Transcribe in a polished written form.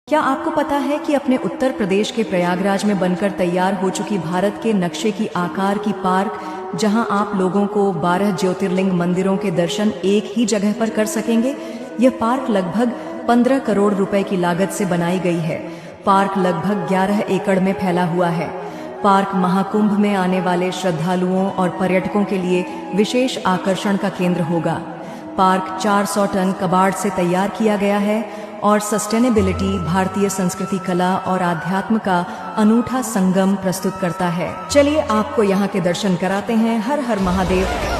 क्या आपको पता है कि अपने उत्तर प्रदेश के प्रयागराज में बनकर तैयार हो चुकी भारत के नक्शे की आकार की पार्क, जहां आप लोगों को 12 ज्योतिर्लिंग मंदिरों के दर्शन एक ही जगह पर कर सकेंगे। यह पार्क लगभग 15 करोड़ रुपए की लागत से बनाई गई है। पार्क लगभग 11 एकड़ में फैला हुआ है। पार्क महाकुंभ में आने वाले श्रद्धालुओं और पर्यटकों के लिए विशेष आकर्षण का केंद्र होगा। पार्क 400 टन कबाड़ से तैयार किया गया है और सस्टेनेबिलिटी, भारतीय संस्कृति, कला और आध्यात्म का अनूठा संगम प्रस्तुत करता है। चलिए आपको यहाँ के दर्शन कराते हैं। हर हर महादेव।